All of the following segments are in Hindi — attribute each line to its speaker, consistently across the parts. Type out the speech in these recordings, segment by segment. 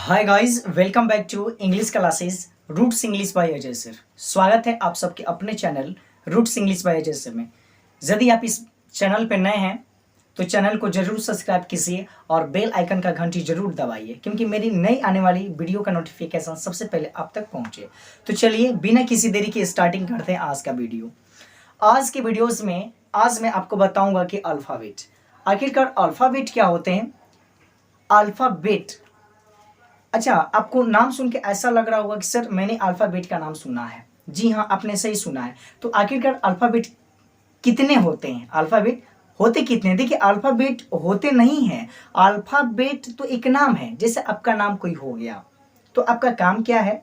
Speaker 1: Hi guys, welcome back to English classes roots English by Ajay sir. स्वागत है आप सबके अपने channel roots English by Ajay sir में। यदि आप इस चैनल पर नए हैं तो चैनल को जरूर सब्सक्राइब कीजिए और बेल आइकन का घंटी जरूर दबाइए, क्योंकि मेरी नई आने वाली वीडियो का नोटिफिकेशन सबसे पहले आप तक पहुंचे। तो चलिए बिना किसी देरी के स्टार्टिंग करते हैं आज का वीडियो। आज के वीडियोज़ में आज मैं आपको बताऊँगा कि अल्फ़ाबेट, आखिरकार अल्फ़ाबेट क्या होते हैं। अल्फ़ाबेट, अच्छा, आपको नाम सुन के ऐसा लग रहा होगा कि सर मैंने अल्फ़ाबेट का नाम सुना है। जी हाँ, आपने सही सुना है। तो आखिरकार अल्फ़ाबेट कितने होते हैं? अल्फ़ाबेट होते कितने हैं? देखिए, अल्फ़ाबेट होते नहीं हैं। अल्फ़ाबेट तो एक नाम है। जैसे आपका नाम कोई हो गया तो आपका काम क्या है,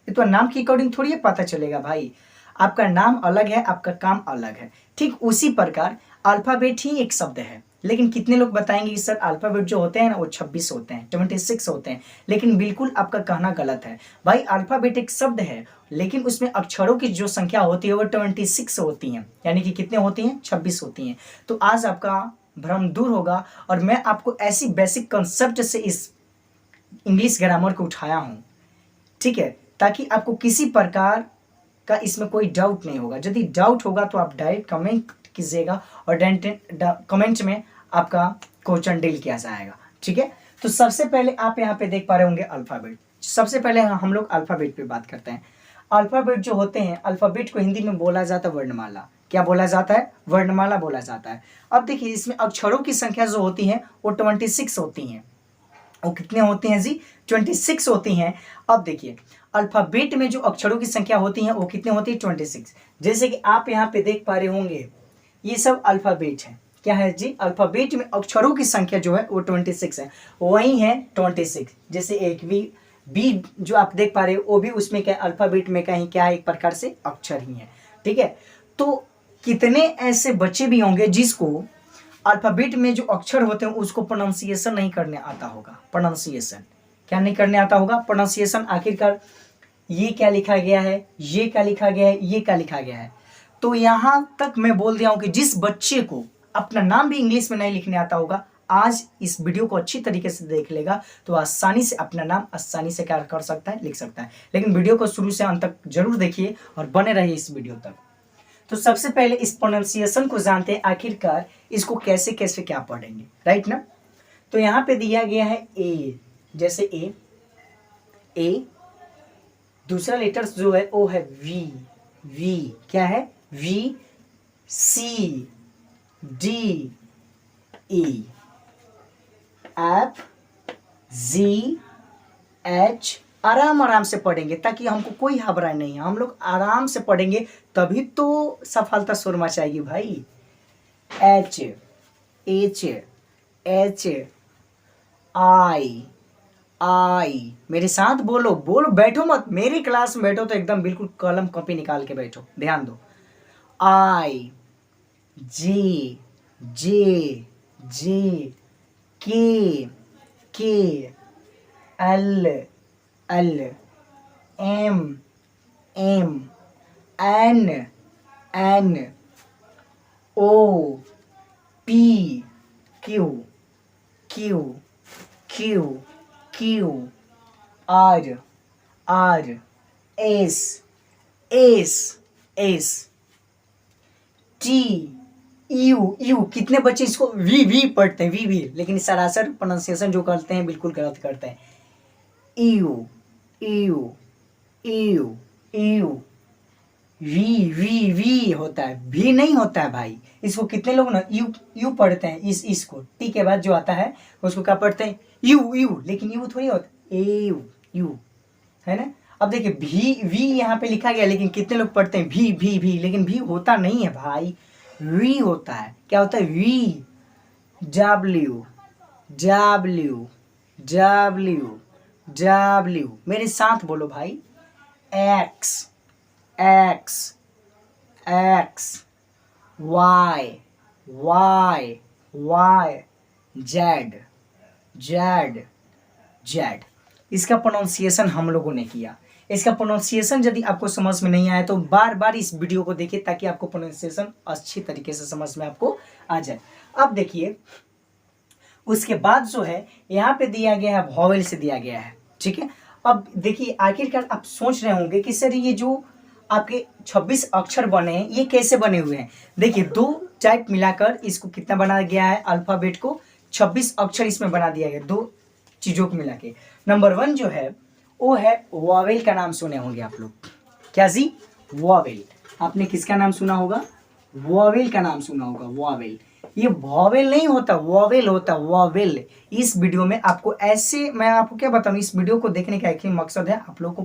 Speaker 1: ये तो नाम के अकॉर्डिंग थोड़ी पता चलेगा भाई। आपका नाम अलग है, आपका काम अलग है। ठीक उसी प्रकार अल्फ़ाबेट ही एक शब्द है, लेकिन कितने लोग बताएंगे कि सर अल्फ़ाबेट जो होते हैं ना वो 26 होते हैं, 26 होते हैं। लेकिन बिल्कुल आपका कहना गलत है भाई। अल्फ़ाबेट एक शब्द है, लेकिन उसमें अक्षरों की जो संख्या होती है वो 26 होती हैं, यानी कि कितने होती हैं? 26 होती हैं। तो आज आपका भ्रम दूर होगा और मैं आपको ऐसी बेसिक कंसेप्ट से इस इंग्लिश ग्रामर को उठाया हूँ, ठीक है, ताकि आपको किसी प्रकार का इसमें कोई डाउट नहीं होगा। यदि डाउट होगा तो आप डायरेक्ट कमेंट कीजिएगा और कमेंट में आपका क्वेश्चन डील किया जाएगा, ठीक है। तो सबसे पहले आप यहाँ पे देख पा रहे होंगे अल्फ़ाबेट। सबसे पहले हम लोग अल्फ़ाबेट पे बात करते हैं। अल्फ़ाबेट जो होते हैं, अल्फ़ाबेट को हिंदी में बोला जाता है वर्णमाला। क्या बोला जाता है? वर्णमाला बोला जाता है। अब देखिए, इसमें अक्षरों की संख्या जो होती है वो 26 होती हैं। वो कितने होते हैं जी? 26 होती हैं। अब देखिए, अल्फ़ाबेट में जो अक्षरों की संख्या होती है वो कितने होती है? 26। जैसे कि आप यहाँ पे देख पा रहे होंगे, ये सब अल्फ़ाबेट है। क्या है जी? अल्फ़ाबेट में अक्षरों की संख्या जो है वो 26 है। वही है 26। जैसे एक बी जो आप देख पा रहे हो वो भी उसमें क्या, अल्फ़ाबेट में कहीं क्या है, एक प्रकार से अक्षर ही है, ठीक है। तो कितने ऐसे बच्चे भी होंगे जिसको अल्फ़ाबेट में जो अक्षर होते हैं उसको प्रोनाउंसिएशन नहीं करने आता होगा। प्रोनाउंसिएशन क्या नहीं करने आता होगा? प्रोनाउंसिएशन। आखिरकार ये क्या लिखा गया है, ये क्या लिखा गया है, ये क्या लिखा गया है। तो यहाँ तक मैं बोल दिया हूँ कि जिस बच्चे को अपना नाम भी इंग्लिश में नहीं लिखने आता होगा, आज इस वीडियो को अच्छी तरीके से देख लेगा तो आसानी से अपना नाम आसानी से क्या कर सकता है, लिख सकता है। लेकिन वीडियो को शुरू से अंत तक जरूर देखिए और बने रहिए इस वीडियो तक। तो सबसे पहले इस प्रोनाउंसिएशन को जानते हैं, आखिरकार इसको कैसे कैसे क्या पढ़ेंगे, राइट ना। तो यहाँ पे दिया गया है ए, जैसे ए, दूसरा लेटर जो है वो है वी, क्या है? V, C, D, E, F, G, H. आराम से पढ़ेंगे ताकि हमको कोई घबराए नहीं है। हम लोग आराम से पढ़ेंगे तभी तो सफलता सुर मचाएगी भाई। एच, आई, मेरे साथ बोलो बैठो मत, मेरी क्लास में बैठो तो एकदम बिल्कुल कलम कॉपी निकाल के बैठो, ध्यान दो। I, J, K, L, M, N, O, P, Q, R, S, T, U. कितने बच्चे इसको वी पढ़ते हैं, वी, लेकिन सरासर प्रोनाउंसिएशन जो करते हैं बिल्कुल गलत करते हैं। यू, वी होता है, भी नहीं होता है भाई। इसको कितने लोग ना यू पढ़ते हैं, इसको टी के बाद जो आता है उसको क्या पढ़ते हैं? यू, लेकिन यू थोड़ी होता है, यू है ना। अब देखिए वी यहाँ पे लिखा गया, लेकिन कितने लोग पढ़ते हैं भी, लेकिन भी होता नहीं है भाई, वी होता है। क्या होता है? वी, डब्ल्यू, मेरे साथ बोलो भाई। X, Y, Z. इसका प्रोनाउंसिएशन हम लोगों ने किया। इसका प्रोनाउंसिएशन यदि आपको समझ में नहीं आया तो बार बार इस वीडियो को देखिए ताकि आपको प्रोनाउंसिएशन अच्छी तरीके से समझ में आपको आ जाए। अब देखिए, उसके बाद जो है यहाँ पे दिया गया है, वॉवेल से दिया गया है। ठीक है। अब देखिए आखिरकार आप सोच रहे होंगे कि सर ये जो आपके 26 अक्षर बने हैं ये कैसे बने हुए हैं। देखिए दो टाइप मिलाकर इसको कितना बना गया है, अल्फाबेट को 26 अक्षर इसमें बना दिया गया, दो चीज़ों को मिला के। नंबर 1 जो है वो है वॉवेल का नाम सुने होंगे आप लोग। क्या जी? वॉवेल। आपने किसका नाम सुना होगा? वॉवेल का नाम सुना होगा, वॉवेल। ये वॉवेल नहीं होता, वॉवेल होता, वॉवेल। इस वीडियो में आपको ऐसे, मैं आपको क्या बताऊं, इस वीडियो को देखने का एक ही मकसद है, आप लोगों को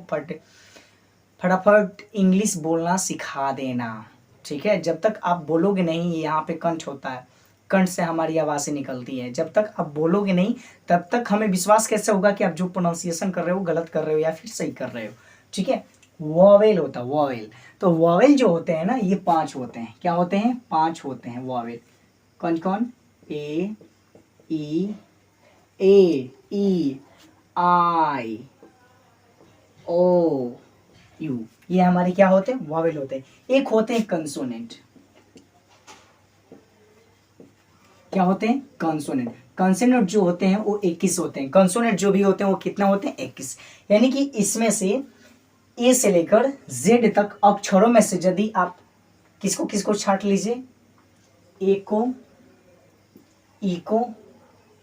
Speaker 1: फटाफट इंग्लिश बोलना सिखा देना। ठीक है, जब तक आप बोलोगे नहीं, यहाँ पे कंठ होता है, कंठ से हमारी आवाज़ें निकलती हैं, जब तक आप बोलोगे नहीं तब तक हमें विश्वास कैसे होगा कि आप जो प्रोनाउंसिएशन कर रहे हो गलत कर रहे हो या फिर सही कर रहे हो। ठीक है, वॉवेल होता है, वॉवेल। तो वॉवेल जो होते हैं ना ये 5 होते हैं। क्या होते हैं? 5 होते हैं वॉवेल। कौन कौन? ए, ई, आई, ओ, यू। ये हमारे क्या होते हैं? वॉवेल होते हैं। एक होते हैं कंसोनेंट। क्या होते हैं? कंसोनेंट। कंसोनेंट जो होते हैं वो 21 होते हैं। कंसोनेंट जो भी होते हैं वो कितना होते हैं? 21। यानी कि इसमें से ए से लेकर जेड तक अक्षरों में से यदि आप किसको किसको छांट लीजिए, ए को, ई को,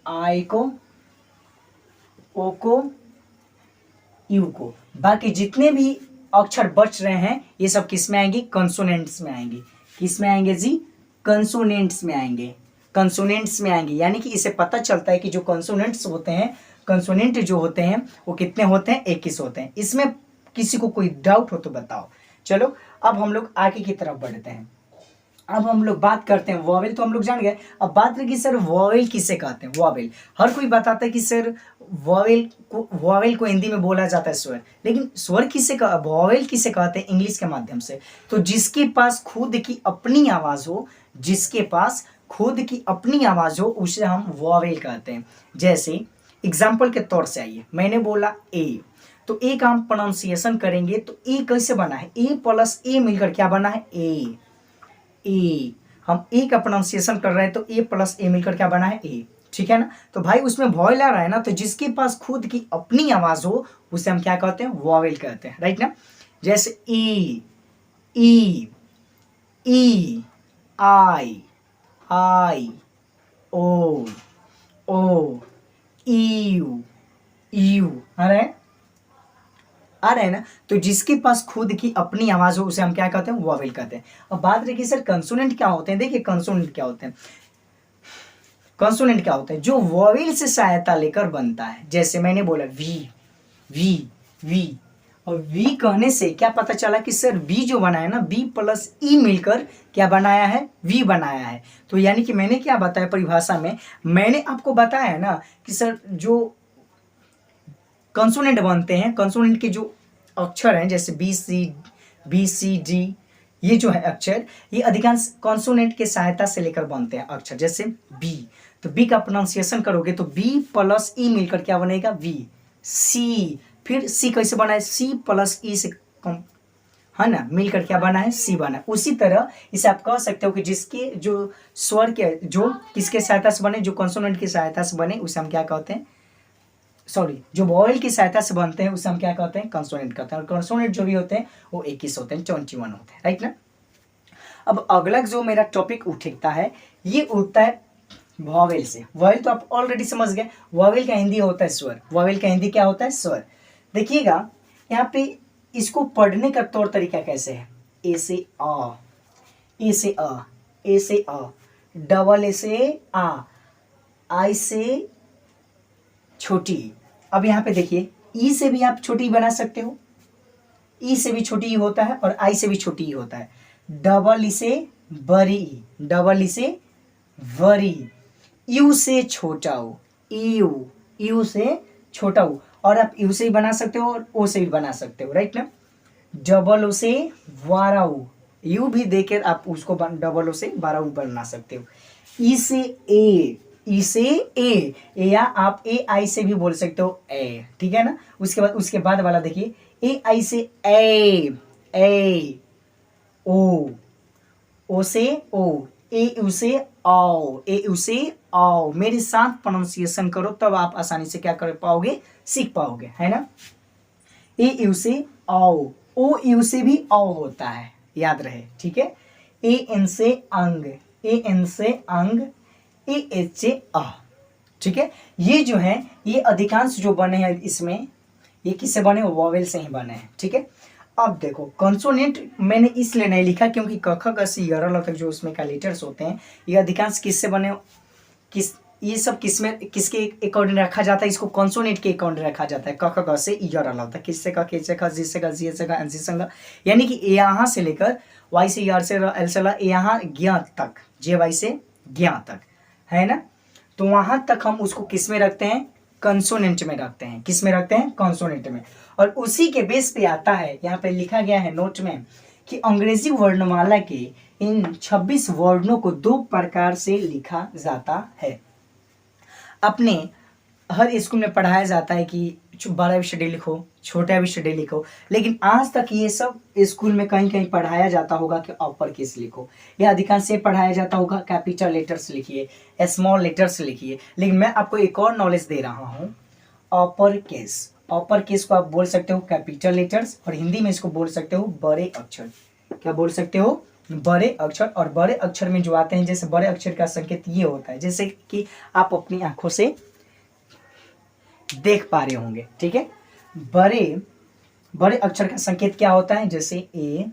Speaker 1: आई को, ओ को, यू को, बाकी जितने भी अक्षर बच रहे हैं ये सब किस में आएंगे? कंसोनेंट्स में आएंगे। किस में आएंगे जी? कंसोनेंट्स में आएंगे। कंसोनेंट्स में आएंगे, यानी कि इसे पता चलता है कि जो कंसोनेंट्स होते हैं, कंसोनेंट जो होते हैं वो कितने होते हैं? 21 होते हैं। इसमें किसी को कोई डाउट हो तो बताओ। चलो अब हम लोग आगे की तरफ बढ़ते हैं। अब हम लोग बात करते हैं वॉवेल, तो हम लोग जान गए। अब बात रही कि सर वॉवेल किसे कहते हैं? वॉवेल हर कोई बताता है कि सर वॉवेल को हिंदी में बोला जाता है स्वर, लेकिन स्वर किसे वॉवेल किसे कहते हैं? इंग्लिश के माध्यम से। तो जिसके पास खुद की अपनी आवाज हो, जिसके पास खुद की अपनी आवाज हो उसे हम वॉवेल कहते हैं। जैसे एग्जाम्पल के तौर से आइए, मैंने बोला ए, तो ए का हम प्रोनाउंसिएशन करेंगे तो ए कैसे बना है? ए प्लस ए मिलकर क्या बना है? ए। ए, हम ए का प्रोनाउंसिएशन कर रहे हैं तो ए प्लस ए मिलकर क्या बना है? ए। ठीक है ना? तो भाई उसमें वॉवेल आ रहा है ना, तो जिसके पास खुद की अपनी आवाज हो उसे हम क्या कहते हैं? वॉवेल कहते हैं, राइट ना? जैसे ई, ई, आई, ओ, यू, आ रहा है? आ रहा है ना? तो जिसके पास खुद की अपनी आवाज हो उसे हम क्या कहते हैं? वॉवेल कहते हैं। अब बात रही कि सर कंसोनेंट क्या होते हैं। देखिए कंसोनेंट क्या होते हैं, कंसोनेंट क्या होता है? जो वॉवेल से सहायता लेकर बनता है। जैसे मैंने बोला वी, वी, और वी कहने से क्या पता चला कि सर वी जो बना है ना, बी प्लस ई मिलकर क्या बनाया है? वी बनाया है। तो यानी कि मैंने क्या बताया परिभाषा में, मैंने आपको बताया है ना कि सर जो कंसोनेंट बनते हैं, कंसोनेंट के जो अक्षर हैं जैसे बी सी डी, ये जो है अक्षर, ये अधिकांश कंसोनेंट के सहायता से लेकर बनते हैं अक्षर। जैसे बी, तो बी का प्रोनाउंसिएशन करोगे तो बी प्लस ई मिलकर क्या बनेगा? वी। सी, फिर सी कैसे बना है? सी प्लस ई से है ना मिलकर क्या बना है? सी बना है। उसी तरह इसे आप कह सकते हो कि जिसके जो स्वर के जो किसके सहायता से बने, जो कंसोनेंट की सहायता से बने उसे हम क्या कहते हैं? सॉरी, जो वॉवेल की सहायता से बनते हैं उसे हम क्या कहते हैं? कंसोनेंट कहते हैं। और कंसोनेंट जो भी होते हैं वो 21 होते हैं, 21 होते हैं, राइट ना? अब अगला जो मेरा टॉपिक उठता है ये उठता है वॉवेल से। वॉवेल तो आप ऑलरेडी समझ गए, वॉवेल का हिंदी होता है स्वर। वॉवेल का हिंदी क्या होता है? स्वर। देखिएगा यहाँ पे इसको पढ़ने का तौर तरीका कैसे है? ए से आ, ए से अ, ए से अ, डबल ए से आ, आई से छोटी। अब यहाँ पे देखिए ई से भी आप छोटी बना सकते हो, ई से भी छोटी ई होता है और आई से भी छोटी ई होता है। डबल ई से बड़ी ई, डबल ई से वरी, यू से छोटा हो, यू, यू से छोटा हो, और आप यू से भी बना सकते हो और ओ से भी बना सकते हो, राइट ना? डबल ओ से वाराऊ, यू भी देकर आप उसको डबल ओ से वाराऊ बना सकते हो। ई से ए, ई से ए, या आप ए आई से भी बोल सकते हो ए, ठीक है ना? उसके बाद वाला देखिए ए आई से ए, ओ से ओ, ए यू से आओ, ए यू से आओ। मेरे साथ प्रोनाउंसिएशन करो तब आप आसानी से क्या कर पाओगे? सीख पाओगे, है ना। ए यू से आओ, ओ यू से भी आओ होता है, याद रहे, ठीक है। ए एन से अंग, ए एन से अंग, ए एच से आ, ठीक है। ये जो है ये अधिकांश जो बने हैं इसमें, ये किससे बने, वॉवेल से ही बने हैं, ठीक है। अब देखो कंसोनेंट मैंने इसलिए नहीं लिखा क्योंकि क ख ग से य र ल तक जो उसमें का लेटर्स होते हैं ये अधिकांश किससे बने, किस, ये सब किसमें किसके अकॉर्डिंग रखा जाता है, इसको कंसोनेंट के अकॉर्डिंग रखा जाता है। क ख ग से य र ल तक, किससे क, के से ख, जी से ग, जी से ग, एन से ग, यानी कि यहाँ से लेकर वाई से यार से एल से ल, यहाँ ज्ञ तक, जे वाई से ज्ञ तक, है ना। तो वहां तक हम उसको किस में रखते हैं, कंसोनेंट में रखते हैं। किस में रखते हैं, कंसोनेंट में। और उसी के बेस पे आता है, यहाँ पे लिखा गया है नोट में कि अंग्रेजी वर्णमाला के इन 26 वर्णों को 2 प्रकार से लिखा जाता है। अपने हर स्कूल में पढ़ाया जाता है कि बड़ा विषय लिखो, छोटा विषय लिखो, लेकिन आज तक ये सब स्कूल में कहीं कहीं पढ़ाया जाता होगा कि अपर केस लिखो, या अधिकांश से पढ़ाया जाता होगा कैपिटल लेटर्स लिखिए, स्मॉल लेटर्स लिखिए। लेकिन मैं आपको एक और नॉलेज दे रहा हूँ, अपर केस। अपर केस को आप बोल सकते हो कैपिटल लेटर्स, और हिंदी में इसको बोल सकते हो बड़े अक्षर। क्या बोल सकते हो, बड़े अक्षर। और बड़े अक्षर में जो आते हैं, जैसे बड़े अक्षर का संकेत ये होता है, जैसे कि आप अपनी आंखों से देख पा रहे होंगे, ठीक है। बड़े अक्षर का संकेत क्या होता है, जैसे A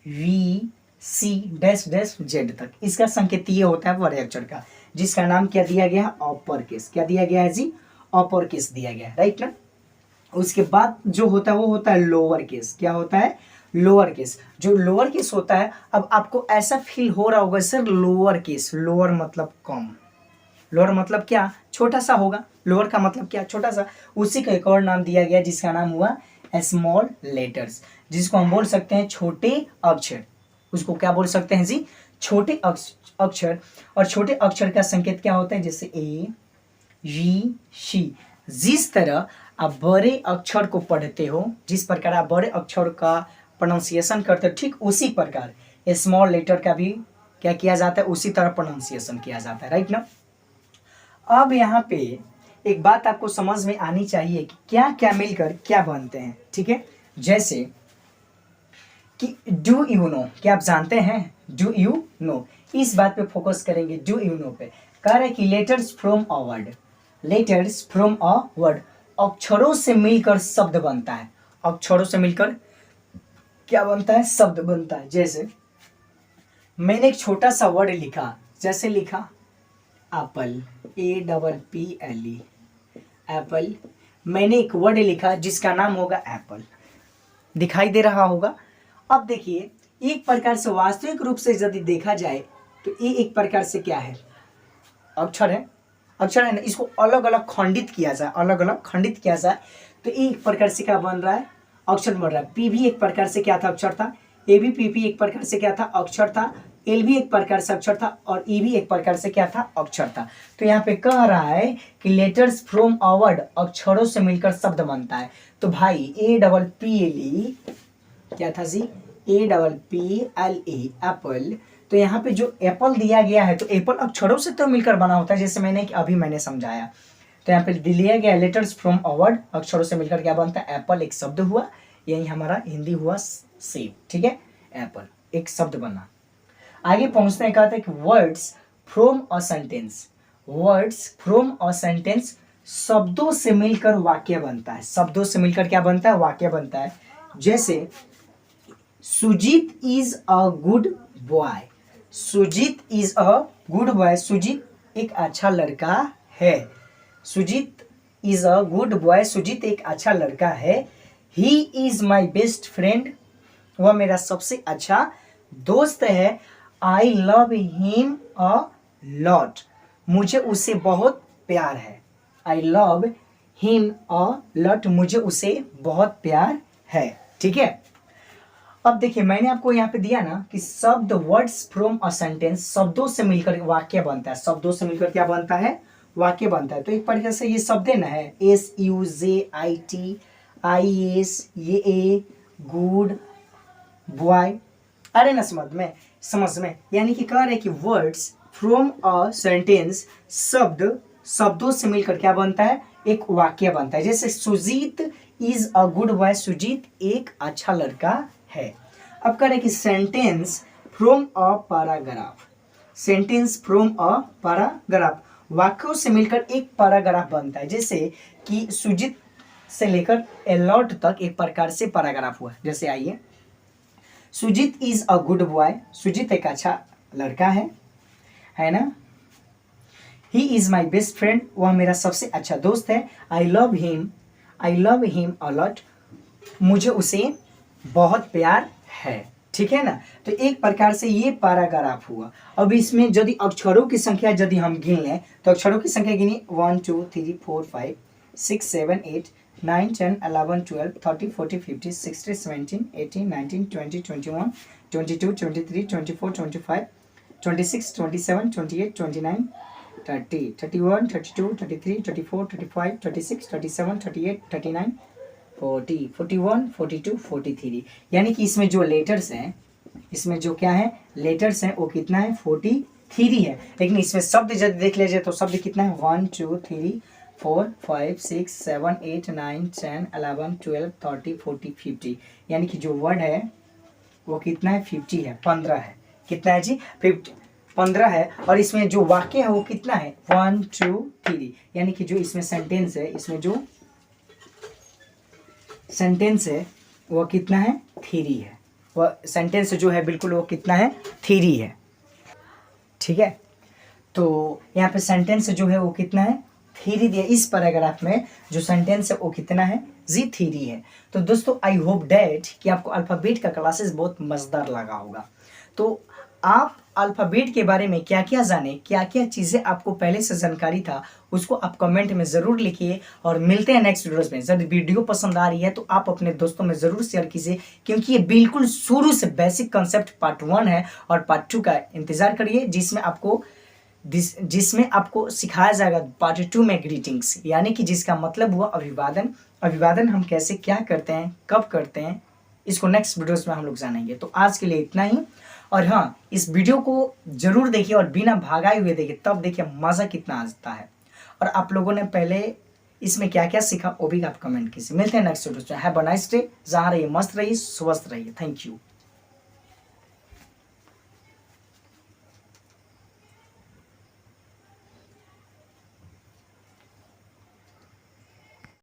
Speaker 1: B C dash dash Z तक, इसका संकेत ये होता है बड़े अक्षर का, जिसका नाम क्या दिया गया है, अपर केस। क्या दिया गया है जी, अपर केस दिया गया है, राइट ना। उसके बाद जो होता है वो होता है लोअर केस। क्या होता है, लोअर केस। जो लोअर केस होता है, अब आपको ऐसा फील हो रहा होगा सर लोअर केस, लोअर मतलब कम, लोअर मतलब क्या, छोटा सा होगा, लोअर का मतलब क्या, छोटा सा। उसी का एक और नाम दिया गया जिसका नाम हुआ स्मॉल लेटर्स, जिसको हम बोल सकते हैं छोटे अक्षर। उसको क्या बोल सकते हैं जी, छोटे अक्षर। और छोटे अक्षर का संकेत क्या होता है, जैसे ए वी शी। जिस तरह आप बड़े अक्षर को पढ़ते हो, जिस प्रकार आप बड़े अक्षर का प्रोनाउंसिएशन करते हो, ठीक उसी प्रकार स्मॉल लेटर का भी क्या किया जाता है, उसी तरह प्रोनाउंसिएशन किया जाता है, राइट ना। अब यहाँ पे एक बात आपको समझ में आनी चाहिए कि क्या क्या मिलकर क्या बनते हैं, ठीक है। जैसे कि डू यू नो, क्या आप जानते हैं, डू यू नो, इस बात पे फोकस करेंगे, डू यू नो पे। कह रहे कि letters from a word, letters from a word, अक्षरों से मिलकर शब्द बनता है। अक्षरों से मिलकर क्या बनता है, शब्द बनता है। जैसे मैंने एक छोटा सा वर्ड लिखा, जैसे लिखा एप्पल, APPLE, एप्पल। मैंने एक वर्ड लिखा जिसका नाम होगा एप्पल, दिखाई दे रहा होगा। अब देखिए एक प्रकार से वास्तविक रूप से यदि देखा जाए तो ये एक प्रकार से क्या है, अक्षर है, अक्षर है ना। इसको अलग अलग खंडित किया जाए, अलग अलग खंडित किया जाए तो एक प्रकार से क्या बन रहा है, अक्षर बन रहा है। पी भी एक प्रकार से क्या था, अक्षर था। ABPP एक प्रकार से क्या था, अक्षर था। एल भी एक प्रकार से अक्षर था, और ई भी एक प्रकार से क्या था, अक्षर था। तो यहाँ पे कह रहा है कि लेटर्स फ्रॉम अ वर्ड, अक्षरों से मिलकर शब्द बनता है। तो भाई APPLE क्या था जी, APPLE एप्पल। तो यहाँ पे जो एप्पल दिया गया है, तो एप्पल अक्षरों से तो मिलकर बना होता है, जैसे मैंने समझाया। तो यहाँ पे दिया गया लेटर्स फ्रॉम अ वर्ड, अक्षरों से मिलकर क्या बनता है, एप्पल एक शब्द हुआ। यही हमारा हिंदी हुआ सेब, ठीक है, एप्पल एक शब्द बना। आगे पहुंचते हैं, कहते हैं कि words from a sentence, words from a sentence, शब्दों से मिलकर वाक्य बनता है। शब्दों से मिलकर क्या बनता है, वाक्य बनता है। जैसे Sujit is a good boy, Sujit is a good boy, Sujit एक अच्छा लड़का है। Sujit is a good boy, Sujit एक अच्छा लड़का है। He is my best friend, वह मेरा सबसे अच्छा दोस्त है। I love him a lot, मुझे उससे बहुत प्यार है। I love him a lot, मुझे उसे बहुत प्यार है, ठीक है। अब देखिए मैंने आपको यहाँ पे दिया ना कि शब्द, वर्ड्स फ्रॉम अ सेंटेंस, शब्दों से मिलकर वाक्य बनता है। शब्दों से मिलकर क्या बनता है, वाक्य बनता है। तो एक प्रकार से ये शब्द है ना, है SUJIT ये ए गुड बॉय। अरे ना समझ में यानी कि कह रहे कि वर्ड्स फ्रॉम अ सेंटेंस, शब्दों से मिलकर क्या बनता है, एक वाक्य बनता है। जैसे Sujit is a good boy, Sujit एक अच्छा लड़का है। अब करें कि sentence from a paragraph, sentence from a paragraph, वाक्यों से मिलकर एक पैराग्राफ बनता है। जैसे कि सुजीत से लेकर एलॉट तक एक प्रकार से पैराग्राफ हुआ। जैसे आइए, Sujit is a good boy, Sujit एक अच्छा लड़का है ना। He is my best friend, वह मेरा सबसे अच्छा दोस्त है। आई लव हिम अलॉट, मुझे उसे बहुत प्यार है। ठीक है ना। तो एक प्रकार से ये पैराग्राफ हुआ। अब इसमें यदि अक्षरों की संख्या यदि हम गिन लें तो अक्षरों की संख्या गिनी 1 2 3 4 5 6 7 8 9 10 11 12 13 14 15 16 17 18 19 20 21 22 23 24 25 26 27 28 29 30 31 32 33 34 35 36 37 38 39 40 41 42 43। यानी कि इसमें जो लेटर्स हैं, इसमें जो क्या है लेटर्स हैं वो कितना है 43 है। लेकिन इसमें शब्द यदि देख लीजिए तो शब्द कितना है 1 2 3 4 5 6 7 8 9 10 11 12 13 14 50। यानी कि जो वर्ड है वो कितना है 50 है, 15 है। कितना है जी 15 है। और इसमें जो वाक्य है वो कितना है 1 2 3। यानी कि जो इसमें सेंटेंस है, इसमें जो सेंटेंस है वो कितना है 3 है। वह सेंटेंस जो है बिल्कुल वो कितना है 3 है। ठीक है। तो यहाँ पे सेंटेंस जो है वो कितना है 3 दिया। इस पैराग्राफ में जो सेंटेंस है वो कितना है जी 3 है। तो दोस्तों आई होप डैट कि आपको अल्फ़ाबेट का क्लासेस बहुत मज़ेदार लगा होगा। तो आप अल्फ़ाबेट के बारे में क्या क्या जाने, क्या क्या चीज़ें आपको पहले से जानकारी था, उसको आप कमेंट में ज़रूर लिखिए। और मिलते हैं नेक्स्ट वीडियोज़ में। यदि वीडियो पसंद आ रही है तो आप अपने दोस्तों में ज़रूर शेयर कीजिए, क्योंकि ये बिल्कुल शुरू से बेसिक कंसेप्ट पार्ट 1 है। और पार्ट 2 का इंतज़ार करिए, जिसमें आपको सिखाया जाएगा पार्ट 2 में ग्रीटिंग्स, यानी कि जिसका मतलब हुआ अभिवादन। अभिवादन हम कैसे क्या करते हैं, कब करते हैं, इसको नेक्स्ट वीडियोस में हम लोग जानेंगे। तो आज के लिए इतना ही। और हाँ, इस वीडियो को जरूर देखिए और बिना भागाए हुए देखिए, तब देखिए मज़ा कितना आता है। और आप लोगों ने पहले इसमें क्या क्या सीखा वो भी आप कमेंट कीजिए। मिलते हैं नेक्स्ट वीडियो में। Have a nice day. जहाँ रहिए मस्त रहिए, स्वस्थ रहिए। Thank you.